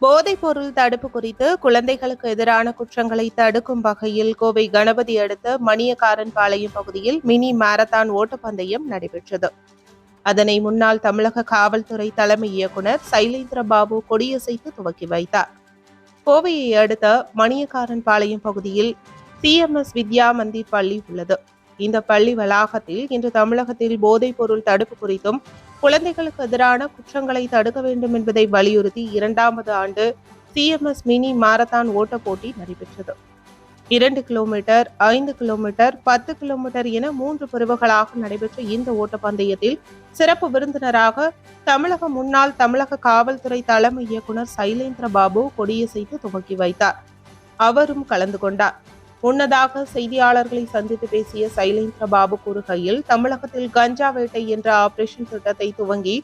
போதைப்பொருள் தடுப்பு குறித்து குழந்தைகளுக்கு எதிரான குற்றங்களை தடுக்கும் வகையில் கோவை கணபதி அடுத்த மணியக்காரன்பாளையம் பகுதியில் மினி மாரத்தான் ஓட்டப்பந்தயம் நடைபெற்றது. அதனை முன்னாள் தமிழக காவல்துறை தலைமை இயக்குநர் சைலேந்திரபாபு கொடியசைத்து துவக்கி வைத்தார். கோவையை அடுத்த மணியக்காரன்பாளையம் பகுதியில் CMS வித்யா மந்திர் பள்ளி உள்ளது. இந்த பள்ளி வளாகத்தில் இன்று தமிழகத்தில் போதைப்பொருள் தடுப்பு குறித்தும் குழந்தைகளுக்கு எதிரான குற்றங்களை தடுக்க வேண்டும் என்பதை வலியுறுத்தி 2வது ஆண்டு CMS மினி மாரத்தான் ஓட்ட போட்டி நடைபெற்றது. 2 கிலோமீட்டர், 5 கிலோமீட்டர், 10 கிலோமீட்டர் என 3 பிரிவுகளாக நடைபெற்ற இந்த ஓட்டப்பந்தயத்தில் சிறப்பு விருந்தினராக தமிழக முன்னாள் தமிழக காவல்துறை தலைமை இயக்குநர் சைலேந்திரபாபு கொடியசைத்து துவக்கி வைத்தார். அவரும் கலந்து கொண்டார். முன்னதாக செய்தியாளர்களை சந்தித்து பேசிய சைலேந்திரபாபு கூறுகையில், தமிழகத்தில் கஞ்சா வேட்டை என்ற ஆபரேஷன் திட்டத்தை துவங்கி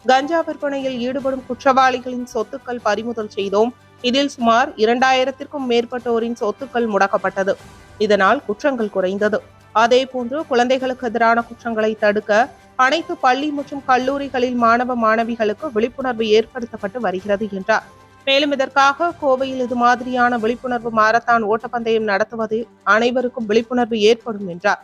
கஞ்சா விற்பனையில் ஈடுபடும் குற்றவாளிகளின் சொத்துக்கள் பறிமுதல் செய்தோம். இதில் சுமார் 2000க்கும் மேற்பட்டோரின் சொத்துக்கள் முடக்கப்பட்டது. இதனால் குற்றங்கள் குறைந்தது. அதேபோன்று குழந்தைகளுக்கு எதிரான குற்றங்களை தடுக்க அனைத்து பள்ளி மற்றும் கல்லூரிகளில் மாணவ மாணவிகளுக்கு விழிப்புணர்வு ஏற்படுத்தப்பட்டு வருகிறது என்றார். மேலும் இதற்காக கோவையில் இது மாதிரியான விழிப்புணர்வு மாரத்தான் ஓட்டப்பந்தயம் நடத்துவது அனைவருக்கும் விழிப்புணர்வு ஏற்படும் என்றார்.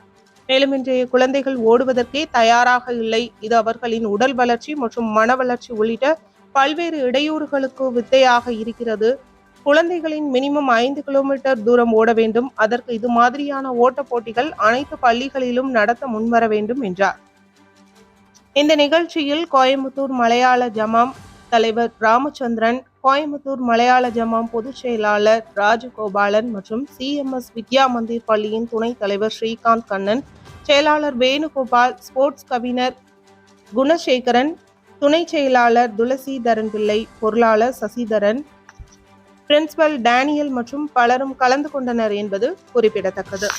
மேலும் இன்றைய குழந்தைகள் ஓடுவதற்கே தயாராக இல்லை. இது அவர்களின் உடல் வளர்ச்சி மற்றும் மன வளர்ச்சி உள்ளிட்ட பல்வேறு இடையூறுகளுக்கு வித்தையாக இருக்கிறது. குழந்தைகளின் மினிமம் 5 கிலோமீட்டர் தூரம் ஓட வேண்டும். அதற்கு இது மாதிரியான ஓட்ட போட்டிகள் அனைத்து பள்ளிகளிலும் நடத்த முன்வர வேண்டும் என்றார். இந்த நிகழ்ச்சியில் கோயம்புத்தூர் மலையாள ஜமாம் தலைவர் ராமச்சந்திரன், கோயம்புத்தூர் மலையாள ஜமாம் பொதுச் செயலாளர் ராஜகோபாலன் மற்றும் CMS வித்யா மந்திர் பள்ளியின் துணைத் தலைவர் ஸ்ரீகாந்த் கண்ணன், செயலாளர் வேணுகோபால், ஸ்போர்ட்ஸ் கவிஞர் குணசேகரன், துணை செயலாளர் துளசிதரன் பிள்ளை, பொருளாளர் சசிதரன், பிரின்சிபல் டேனியல் மற்றும் பலரும் கலந்து கொண்டனர் என்பது குறிப்பிடத்தக்கது.